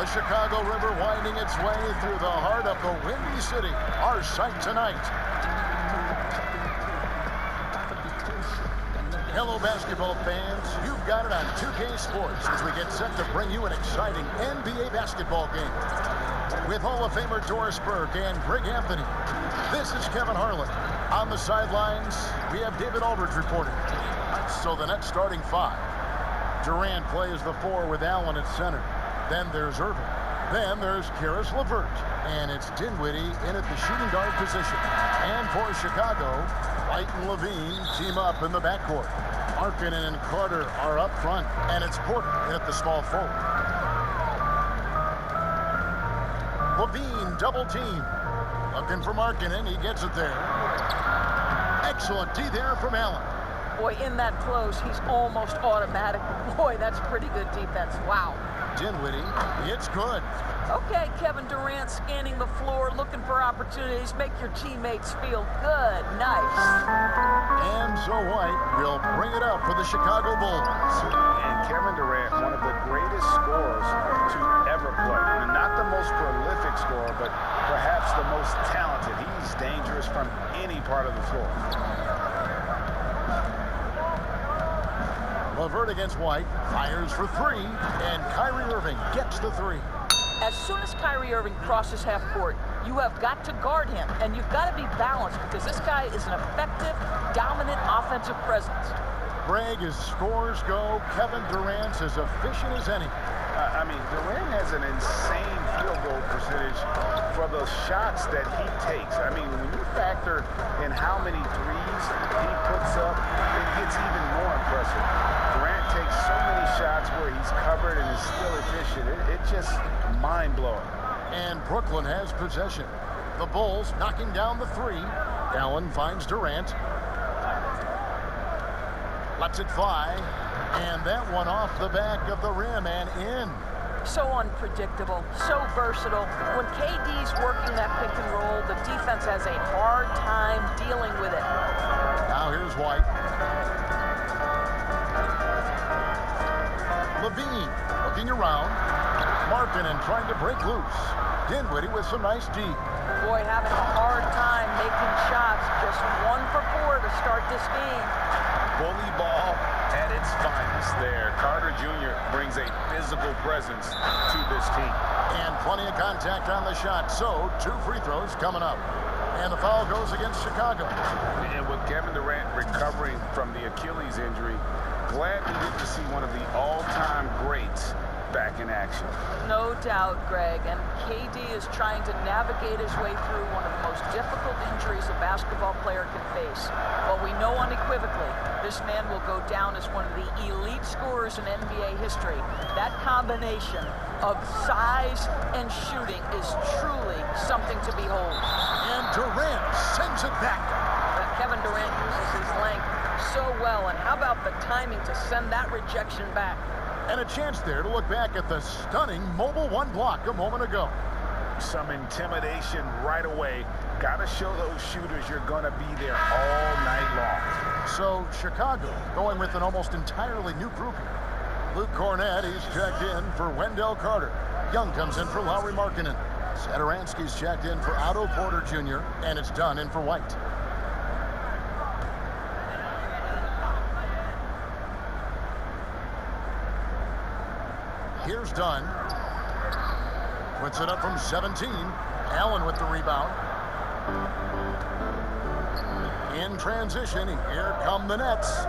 The Chicago River winding its way through the heart of the Windy City. Our sight tonight. Hello, basketball fans. You've got it on 2K Sports as we get set to bring you an exciting NBA basketball game. With Hall of Famer Doris Burke and Greg Anthony, this is Kevin Harlan. On the sidelines, we have David Aldridge reporting. So the Nets starting five. Durant plays the four with Allen at center. Then there's Irving. Then there's Karis LeVert. And it's Dinwiddie in at the shooting guard position. And for Chicago, White and Levine team up in the backcourt. Markkanen and Carter are up front. And it's Porter in at the small forward. Levine double team. Looking for Markkanen. He gets it there. Excellent D there from Allen. Boy, in that close, he's almost automatic. Boy, that's pretty good defense. Wow. Dinwiddie, it's good. Okay, Kevin Durant scanning the floor, looking for opportunities. Make your teammates feel good. Nice. And so White will bring it up for the Chicago Bulls. And Kevin Durant, one of the greatest scorers to ever play. I mean, not the most prolific scorer, but perhaps the most talented. He's dangerous from any part of the floor. LeVert against White, fires for three, and Kyrie Irving gets the three. As soon as Kyrie Irving crosses half court, you have got to guard him, and you've got to be balanced because this guy is an effective, dominant offensive presence. Greg, as scores go, Kevin Durant's as efficient as any. I mean, Durant has an insane field goal percentage for the shots that he takes. I mean, when you factor in how many threes he puts up, it gets even more impressive. Durant takes so many shots where he's covered and is still efficient. It's just mind-blowing. And Brooklyn has possession. The Bulls knocking down the three. Allen finds Durant. Lets it fly. And that one off the back of the rim and in. So unpredictable, so versatile. When KD's working that pick and roll, the defense has a hard time dealing with it. Now here's White. Levine looking around. Markkanen trying to break loose. Dinwiddie with some nice D. Boy, having a hard time making shots. Just 1 for 4 to start this game. Bully ball at its finest there. Carter Jr. brings a physical presence to this team. And plenty of contact on the shot. So 2 free throws coming up. And the foul goes against Chicago. And with Kevin Durant recovering from the Achilles injury, glad we get to see one of the all-time greats back in action. No doubt, Greg. And KD is trying to navigate his way through one of the most difficult injuries a basketball player can face. But we know unequivocally, this man will go down as one of the elite scorers in NBA history. That combination of size and shooting is truly something to behold. And Durant sends it back. Kevin Durant uses his length so well. And how about the timing to send that rejection back? And a chance there to look back at the stunning mobile one block a moment ago. Some intimidation right away. Got to show those shooters you're going to be there all night long. So Chicago going with an almost entirely new grouping. Luke Cornett, he's checked in for Wendell Carter. Young comes in for Lauri Markkanen. Satoransky's checked in for Otto Porter Jr. And it's Dunn in for White. Here's Dunn. Puts it up from 17. Allen with the rebound. In transition, here come the Nets.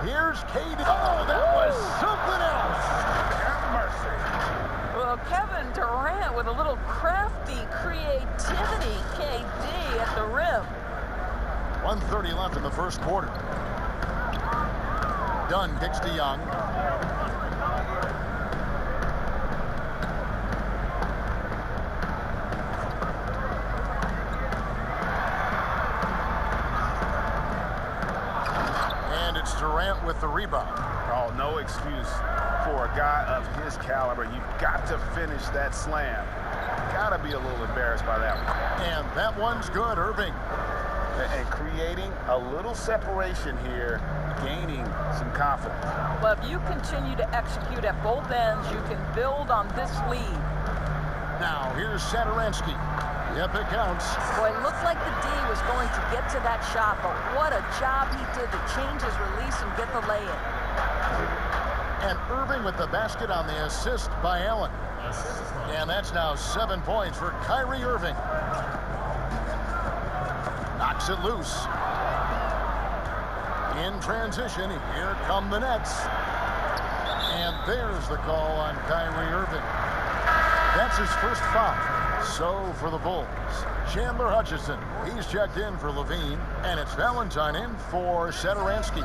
Here's KD. Oh, that was something else. Have mercy. Well, Kevin Durant with a little crafty creativity. KD at the rim. 1:30 left in the first quarter. Dunn kicks to Young. Durant with the rebound. Oh, no excuse for a guy of his caliber. You've got to finish that slam. Got to be a little embarrassed by that one. And that one's good, Irving. and creating a little separation here, gaining some confidence. Well, if you continue to execute at both ends, you can build on this lead. Now, here's Satoransky. Yep, it counts. Boy, it looked like the D was going to get to that shot, but what a job he did to change his release and get the lay-in. And Irving with the basket on the assist by Allen. And that's now 7 points for KYRIE Irving. Knocks it loose. In transition, here come the Nets. And there's the call on KYRIE Irving. That's his first foul. So for the Bulls, Chandler Hutchison. He's checked in for Levine, and it's Valentine in for Satoransky.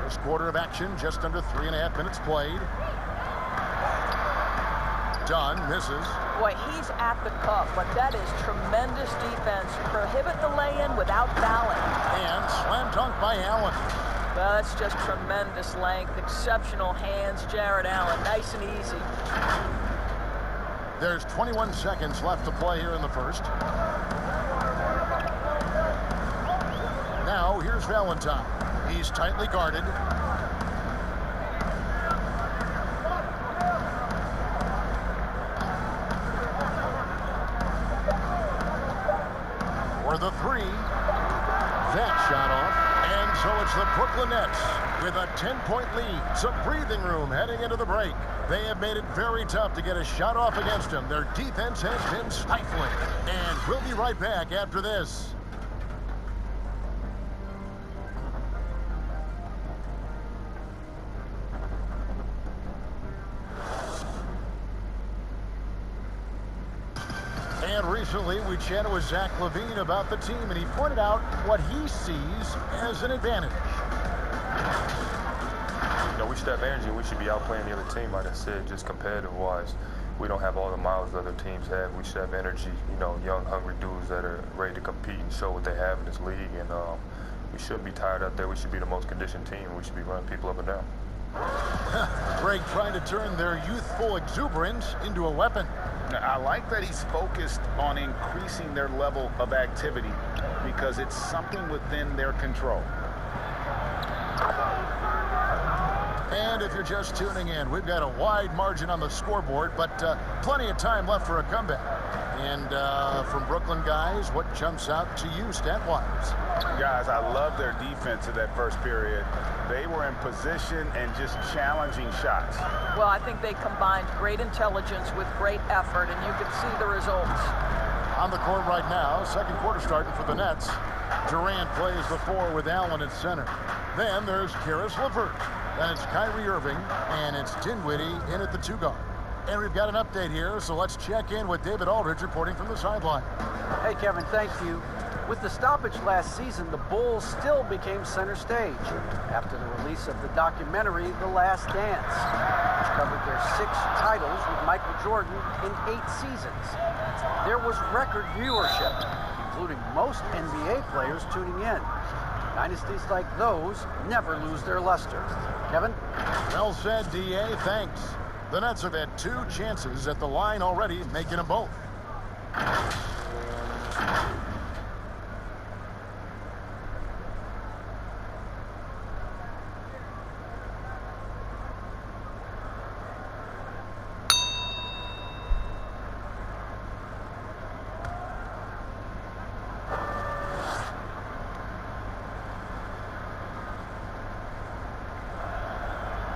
First quarter of action, just under 3.5 minutes played. Dunn misses. Boy, he's at the cup, but that is tremendous defense. Prohibit the lay-in without fouling. And slam dunk by Allen. Well, that's just tremendous length, exceptional hands, Jared Allen, nice and easy. There's 21 seconds left to play here in the first. Now, here's Valentine. He's tightly guarded. For the three. That shot off. And so it's the Brooklyn Nets with a 10-point lead. Some breathing room heading into the break. They have made it very tough to get a shot off against them. Their defense has been stifling. And we'll be right back after this. And recently, we chatted with Zach LaVine about the team, and he pointed out what he sees as an advantage. You know, we should have energy. We should be outplaying the other team, like I said, just competitive-wise. We don't have all the miles other teams have. We should have energy, you know, young, hungry dudes that are ready to compete and show what they have in this league. And we shouldn't be tired out there. We should be the most conditioned team. We should be running people up and down. Greg trying to turn their youthful exuberance into a weapon. I like that he's focused on increasing their level of activity because it's something within their control. And if you're just tuning in, we've got a wide margin on the scoreboard, but plenty of time left for a comeback. And from Brooklyn guys, what jumps out to you stat-wise? Guys, I love their defense in that first period. They were in position and just challenging shots. Well, I think they combined great intelligence with great effort, and you can see the results. On the court right now, second quarter starting for the Nets. Durant plays the four with Allen at center. Then there's Karis LeVert. Then it's KYRIE Irving, and it's Dinwiddie in at the two-guard. And we've got an update here, so let's check in with David Aldridge reporting from the sideline. Hey, Kevin, thank you. With the stoppage last season, the Bulls still became center stage after the release of the documentary The Last Dance, which covered their 6 titles with Michael Jordan in 8 seasons. There was record viewership, including most NBA players tuning in. Dynasties like those never lose their luster. Kevin? Well said, D.A. Thanks. The Nets have had 2 chances at the line already, making them both.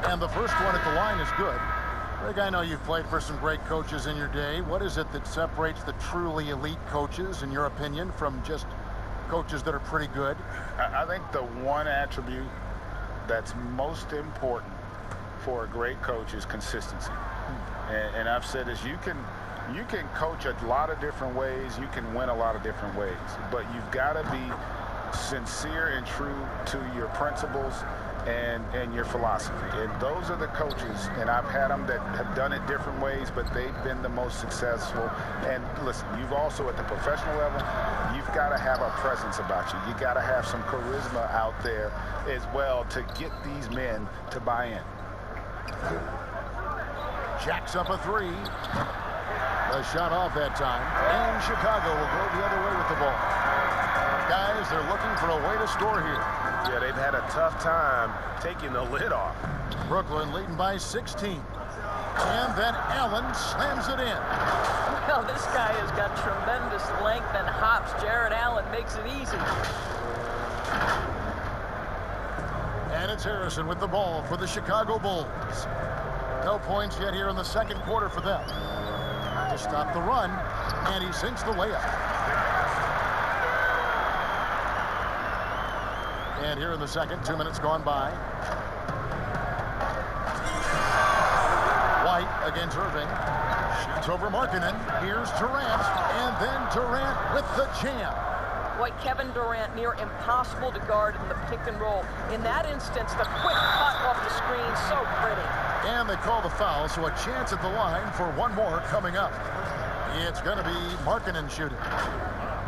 And the first one at the line is good. Greg, I know you've played for some great coaches in your day. What is it that separates the truly elite coaches, in your opinion, from just coaches that are pretty good? I think the one attribute that's most important for a great coach is consistency. And I've said this, you can coach a lot of different ways, you can win a lot of different ways, but you've got to be sincere and true to your principles and your philosophy. And those are the coaches, and I've had them that have done it different ways, but they've been the most successful. And listen, you've also at the professional level, you've got to have a presence about you. You got to have some charisma out there as well to get these men to buy in. Jacks up a 3. A shot off that time, and Chicago will go the other way with the ball. Guys, they're looking for a way to score here. Yeah, they've had a tough time taking the lid off. Brooklyn leading by 16. And then Allen slams it in. Well, this guy has got tremendous length and hops. Jared Allen makes it easy. And it's Harrison with the ball for the Chicago Bulls. No points yet here in the second quarter for them. To stop the run, and he sinks the layup. And here in the second, 2 minutes gone by. White against Irving. Shoots over Markkanen. Here's Durant. And then Durant with the jam. Boy, Kevin Durant near impossible to guard in the pick and roll. In that instance, the quick cut off the screen, so pretty. And they call the foul, so a chance at the line for one more coming up. It's going to be Markkanen shooting.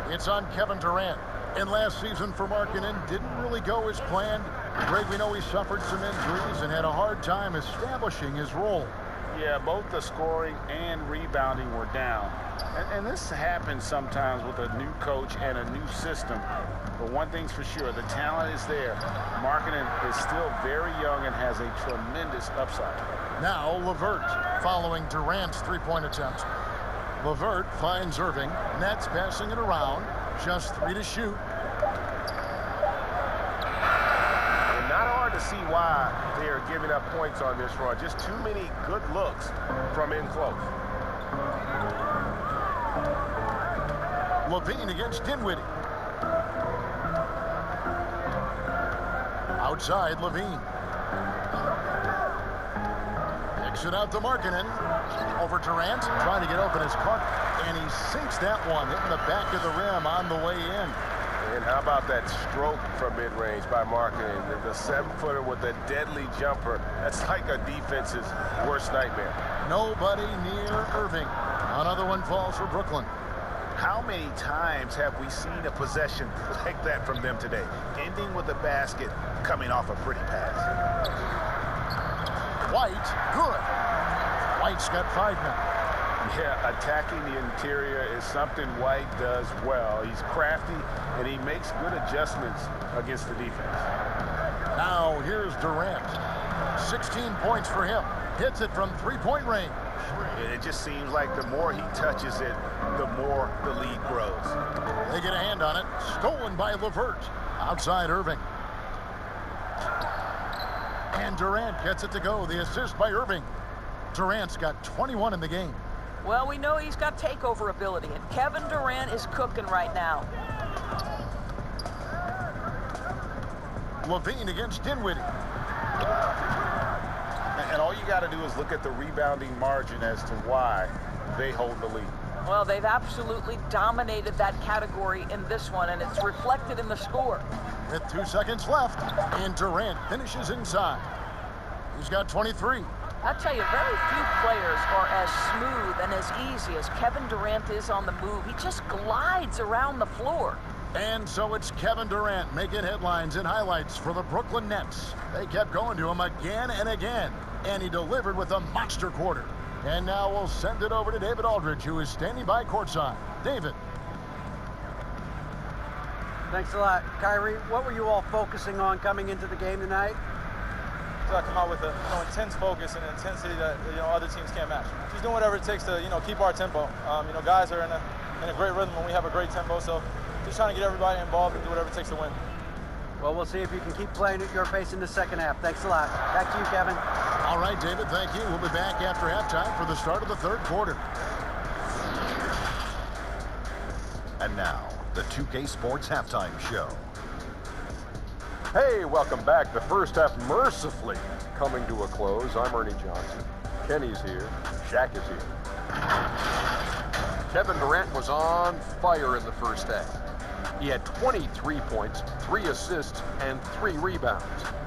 It's on Kevin Durant. And last season for Markkanen didn't really go as planned. Greg, we know he suffered some injuries and had a hard time establishing his role. Yeah, both the scoring and rebounding were down. And this happens sometimes with a new coach and a new system. But one thing's for sure, the talent is there. Markkanen is still very young and has a tremendous upside. Now LeVert following Durant's three-point attempt. LeVert finds Irving. Nets passing it around. Just 3 to shoot. And not hard to see why they are giving up points on this run. Just too many good looks from in close. Levine against Dinwiddie. Outside Levine. Kicks it out to Markkanen. Over Durant, trying to get open his puck, and he sinks that one, hitting the back of the rim on the way in. And how about that stroke from mid-range by Markkanen? The 7-footer with a deadly jumper. That's like a defense's worst nightmare. Nobody near Irving. Another one falls for Brooklyn. How many times have we seen a possession like that from them today? Ending with a basket, coming off a pretty pass. White, good. White's got 5 now. Yeah, attacking the interior is something White does well. He's crafty, and he makes good adjustments against the defense. Now here's Durant. 16 points for him. Hits it from 3-point range. And it just seems like the more he touches it, the more the lead grows. They get a hand on it. Stolen by LeVert. Outside Irving. And Durant gets it to go. The assist by Irving. Durant's got 21 in the game. Well, we know he's got takeover ability, and Kevin Durant is cooking right now. Levine against Dinwiddie. And all you got to do is look at the rebounding margin as to why they hold the lead. Well, they've absolutely dominated that category in this one, and it's reflected in the score. With 2 seconds left, and Durant finishes inside. He's got 23. I'll tell you, very few players are as smooth and as easy as Kevin Durant is on the move. He just glides around the floor. And so it's Kevin Durant making headlines and highlights for the Brooklyn Nets. They kept going to him again and again, and he delivered with a monster quarter. And now we'll send it over to David Aldridge, who is standing by courtside. David. Thanks a lot. Kyrie, what were you all focusing on coming into the game tonight? I come out with a intense focus and intensity that other teams can't match. Just doing whatever it takes to keep our tempo. Guys are in a great rhythm when we have a great tempo, so just trying to get everybody involved and do whatever it takes to win. Well, we'll see if you can keep playing at your pace in the second half. Thanks a lot. Back to you, Kevin. All right, David, thank you. We'll be back after halftime for the start of the third quarter. And now, the 2K Sports Halftime Show. Hey, welcome back. The first half mercifully coming to a close. I'm Ernie Johnson. Kenny's here. Shaq is here. Kevin Durant was on fire in the first half. He had 23 points, 3 assists, and 3 rebounds.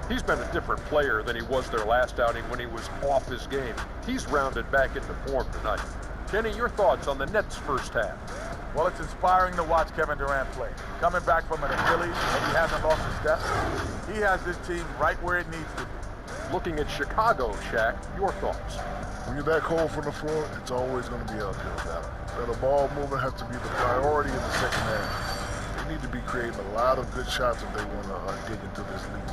He's been a different player than he was their last outing when he was off his game. He's rounded back into form tonight. Kenny, your thoughts on the Nets' first half? Well, it's inspiring to watch Kevin Durant play. Coming back from an Achilles, and he hasn't lost a step. He has this team right where it needs to be. Looking at Chicago, Shaq, your thoughts? When you're that cold from the floor, it's always going to be an uphill battle. So the ball movement has to be the priority in the second half. They need to be creating a lot of good shots if they want to dig into this lead.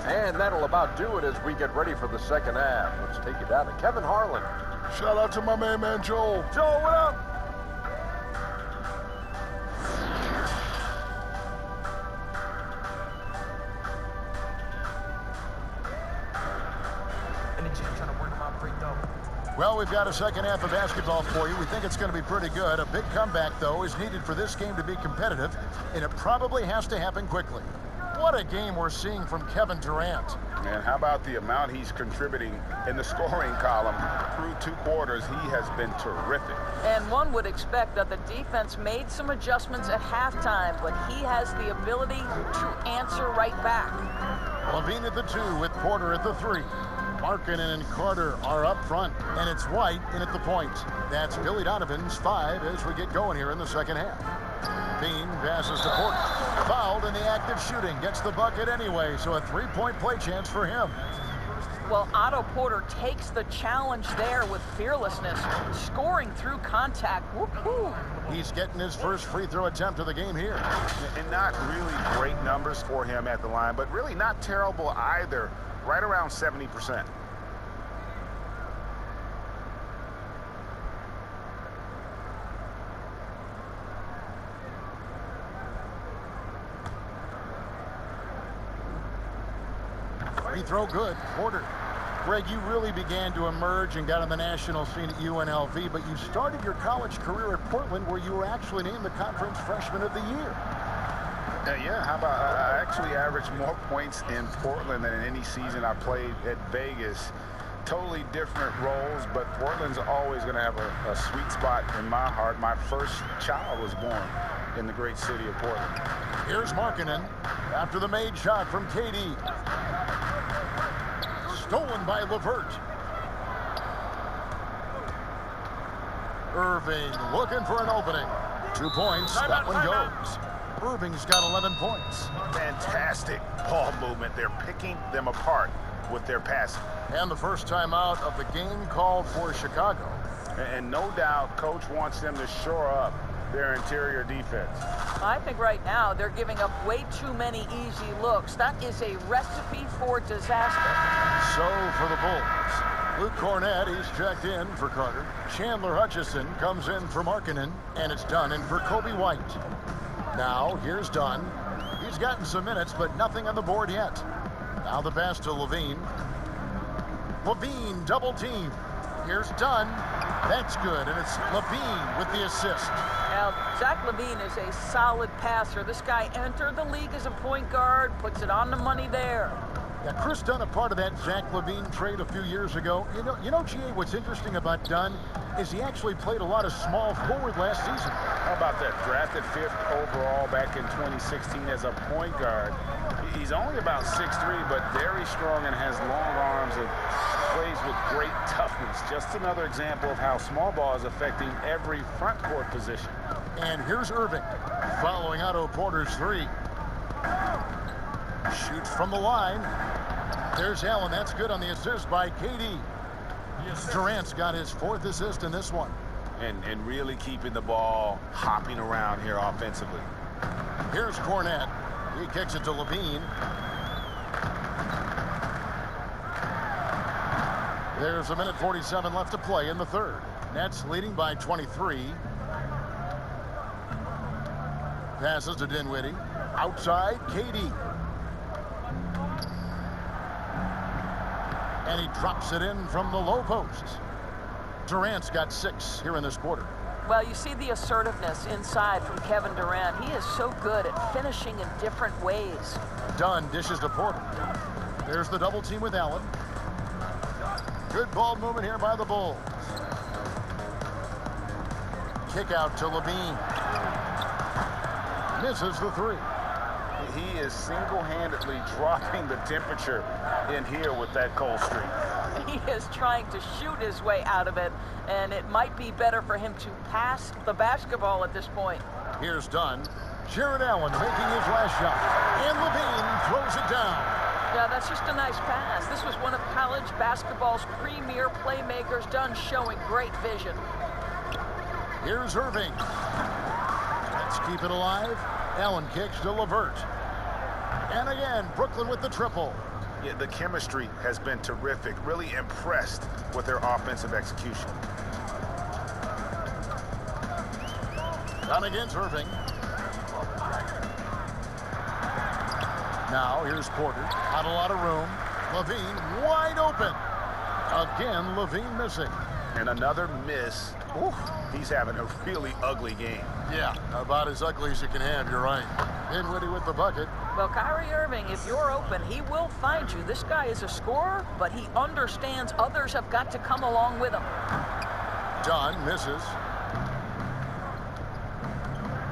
And that'll about do it as we get ready for the second half. Let's take it down to Kevin Harlan. Shout out to my man Joel. Joel, what up? Well, we've got a second half of basketball for you. We think it's going to be pretty good. A big comeback, though, is needed for this game to be competitive, and it probably has to happen quickly. What a game we're seeing from Kevin Durant. And how about the amount he's contributing in the scoring column through 2 quarters? He has been terrific. And one would expect that the defense made some adjustments at halftime, but he has the ability to answer right back. Levine at the 2 with Porter at the 3. Markkanen and Carter are up front, and it's White in at the point. That's Billy Donovan's 5 as we get going here in the second half. Bean passes to Porter. Fouled in the act of shooting. Gets the bucket anyway, so a 3-point play chance for him. Well, Otto Porter takes the challenge there with fearlessness, scoring through contact. Woo-hoo. He's getting his first free throw attempt of the game here. And not really great numbers for him at the line, but really not terrible either. Right around 70%. Free throw good. Porter. Greg, you really began to emerge and got on the national scene at UNLV, but you started your college career at Portland, where you were actually named the Conference Freshman of the Year. Yeah, how about I actually averaged more points in Portland than in any season I played at Vegas. Totally different roles, but Portland's always going to have a sweet spot in my heart. My first child was born in the great city of Portland. Here's Markkanen after the made shot from KD. Stolen by LeVert. Irving looking for an opening. 2 points. That one goes. Irving's got 11 points. Fantastic ball movement. They're picking them apart with their passing. And the first time out of the game called for Chicago. And no doubt, Coach wants them to shore up their interior defense. I think right now they're giving up way too many easy looks. That is a recipe for disaster. So for the Bulls, Luke Cornett, he's checked in for Carter. Chandler Hutchison comes in for Markkanen, and it's Dunn in for Kobe White. Now, here's Dunn. He's gotten some minutes, but nothing on the board yet. Now the pass to Levine. Levine, double team. Here's Dunn. That's good, and it's Levine with the assist. Now, Zach LaVine is a solid passer. This guy entered the league as a point guard, puts it on the money there. Yeah, Chris Dunn, a part of that Zach LaVine trade a few years ago. You know, GA, what's interesting about Dunn is he actually played a lot of small forward last season. How about that? Drafted 5th overall back in 2016 as a point guard. He's only about 6'3", but very strong and has long arms and plays with great toughness. Just another example of how small ball is affecting every front court position. And here's Irving following Otto Porter's 3. Shoots from the line. There's Allen. That's good on the assist by KD. Durant's got his 4th assist in this one. And really keeping the ball hopping around here offensively. Here's Cornett. He kicks it to Levine. There's 1:47 left to play in the third. Nets leading by 23. Passes to Dinwiddie. Outside, KD. And he drops it in from the low post. Durant's got 6 here in this quarter. Well, you see the assertiveness inside from Kevin Durant. He is so good at finishing in different ways. Dunn dishes to Porter. There's the double team with Allen. Good ball movement here by the Bulls. Kick out to Levine. Misses the 3. He is single-handedly dropping the temperature in here with that cold streak. He is trying to shoot his way out of it, and it might be better for him to pass the basketball at this point. Here's Dunn. Jared Allen making his last shot. And Levine throws it down. Yeah, that's just a nice pass. This was one of college basketball's premier playmakers done showing great vision. Here's Irving. Let's keep it alive. Allen kicks to LeVert. And again, Brooklyn with the triple. Yeah, the chemistry has been terrific. Really impressed with their offensive execution. Down against Irving. Now here's Porter. Not a lot of room. Levine wide open. Again, Levine missing. And another miss. Ooh, he's having a really ugly game. Yeah, about as ugly as you can have, you're right. Dinwiddie with the bucket. Well, Kyrie Irving, if you're open, he will find you. This guy is a scorer, but he understands others have got to come along with him. Dunn misses.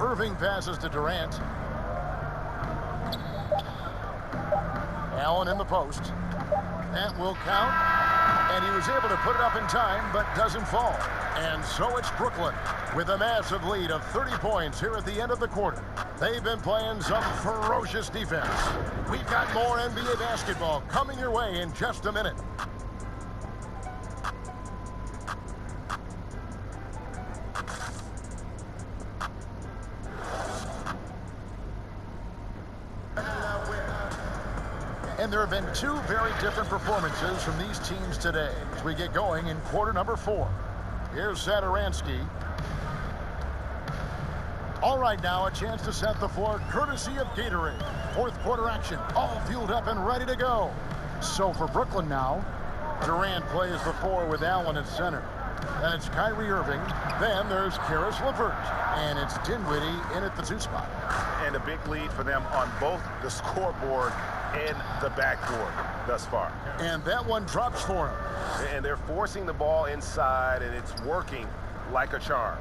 Irving passes to Durant. Allen in the post. That will count. And he was able to put it up in time, but doesn't fall. And so it's Brooklyn with a massive lead of 30 points here at the end of the quarter. They've been playing some ferocious defense. We've got more NBA basketball coming your way in just a minute. And there have been two very different performances from these teams today as we get going in quarter number 4. Here's Satoransky. All right, now a chance to set the floor courtesy of KYRIE. Fourth quarter action, all fueled up and ready to go. So for Brooklyn now, Durant plays the 4 with Allen at center. Then it's Kyrie Irving. Then there's Karis LeVert. And it's Dinwiddie in at the 2 spot. And a big lead for them on both the scoreboard and the backboard thus far. And that one drops for him. And they're forcing the ball inside, and it's working like a charm.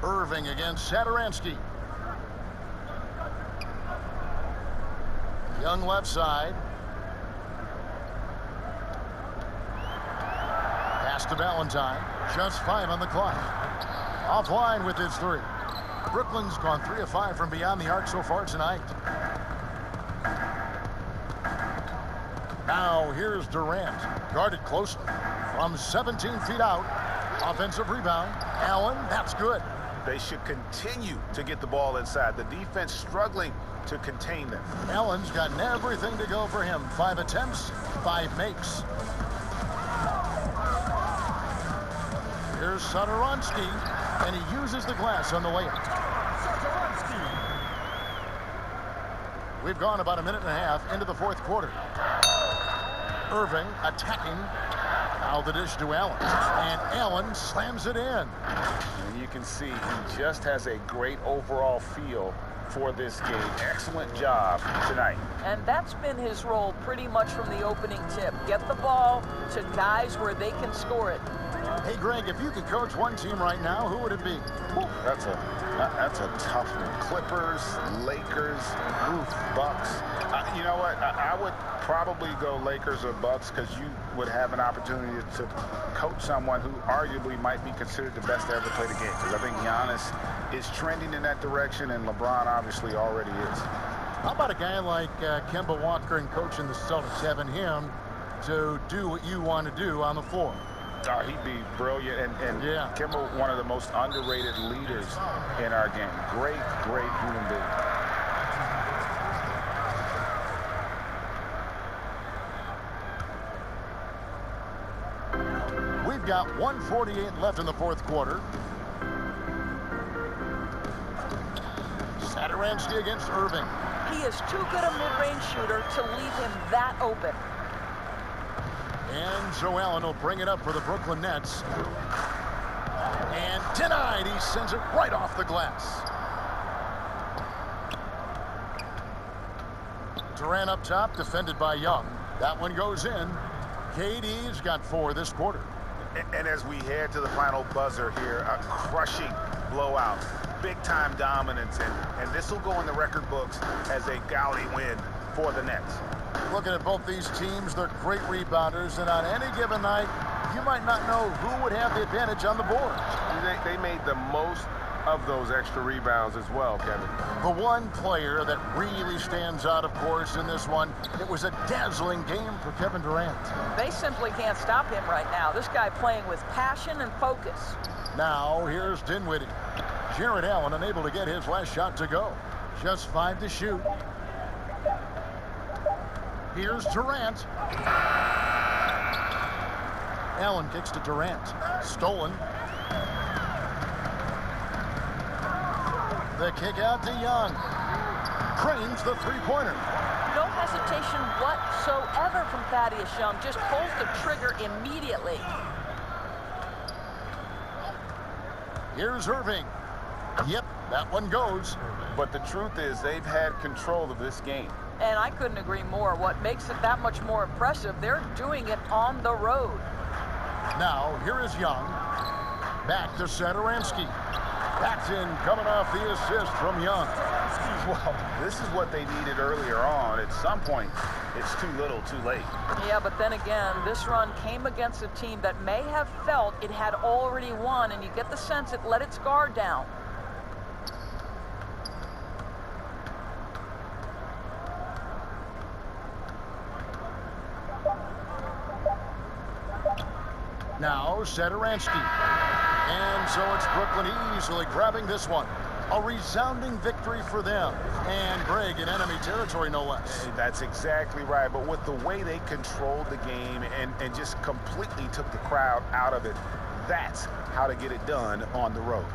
Irving against Satoransky. Young left side. Pass to Valentine. Just 5 on the clock. Offline with his 3. Brooklyn's gone 3 of 5 from beyond the arc so far tonight. Now here's Durant, guarded closely from 17 feet out. Offensive rebound. Allen, that's good. They should continue to get the ball inside. The defense struggling to contain them. Allen's gotten everything to go for him. 5 attempts, 5 makes. Here's Satoransky, and he uses the glass on the layup. We've gone about a minute and a half into the 4th quarter. Irving attacking. Now the dish to Allen. And Allen slams it in. And you can see he just has a great overall feel for this game. Excellent job tonight. And that's been his role pretty much from the opening tip. Get the ball to guys where they can score it. Hey, Greg, if you could coach one team right now, who would it be? Whew, that's a tough one. Clippers, Lakers, Bucks. You know what? I would probably go Lakers or Bucks because you would have an opportunity to coach someone who arguably might be considered the best to ever play the game. Because I think Giannis is trending in that direction, and LeBron obviously already is. How about a guy like Kemba Walker and coaching the Celtics, having him to do what you want to do on the floor? Oh, he'd be brilliant, and yeah. Kemba, one of the most underrated leaders in our game. Great human being. We've got 1:48 left in the 4th quarter. Satoransky against Irving. He is too good a mid-range shooter to leave him that open. And Joe Allen will bring it up for the Brooklyn Nets. And denied. He sends it right off the glass. Durant up top, defended by Young. That one goes in. KD's got 4 this quarter. And as we head to the final buzzer here, a crushing blowout. Big-time dominance. And this will go in the record books as a gaudy win for the Nets. Looking at both these teams, they're great rebounders, and on any given night, you might not know who would have the advantage on the board. They made the most of those extra rebounds as well, Kevin. The one player that really stands out, of course, in this one, it was a dazzling game for Kevin Durant. They simply can't stop him right now. This guy playing with passion and focus. Now, here's Dinwiddie. Jared Allen unable to get his last shot to go. Just 5 to shoot. Here's Durant. Allen kicks to Durant. Stolen. The kick out to Young. Cranes the three-pointer. No hesitation whatsoever from Thaddeus Young. Just pulls the trigger immediately. Here's Irving. Yep, that one goes. But the truth is they've had control of this game. And I couldn't agree more. What makes it that much more impressive, they're doing it on the road. Now, here is Young. Back to Satoransky. That's in, coming off the assist from Young. Well, this is what they needed earlier on. At some point, it's too little, too late. Yeah, but then again, this run came against a team that may have felt it had already won, and you get the sense it let its guard down. Now, Satoransky. And so it's Brooklyn easily grabbing this one. A resounding victory for them. And Greg in enemy territory, no less. That's exactly right. But with the way they controlled the game and just completely took the crowd out of it, that's how to get it done on the road.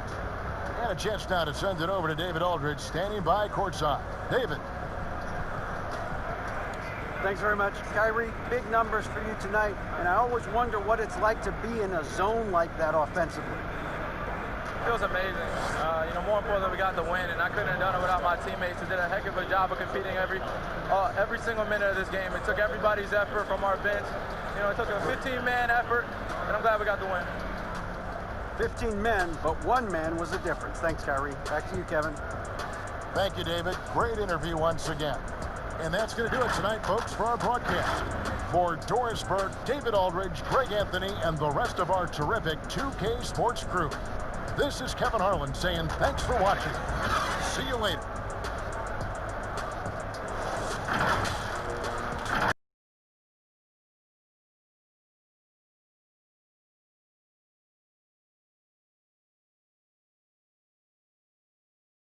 And a chance now to send it over to David Aldridge, standing by courtside. David. Thanks very much, Kyrie. Big numbers for you tonight, and I always wonder what it's like to be in a zone like that offensively. It was amazing. More importantly, we got the win, and I couldn't have done it without my teammates who did a heck of a job of competing every single minute of this game. It took everybody's effort from our bench. It took a 15-man effort, and I'm glad we got the win. 15 men, but one man was the difference. Thanks, Kyrie. Back to you, Kevin. Thank you, David. Great interview once again. And that's going to do it tonight, folks, for our broadcast. For Doris Burke, David Aldridge, Greg Anthony, and the rest of our terrific 2K Sports crew, this is Kevin Harlan saying thanks for watching. See you later.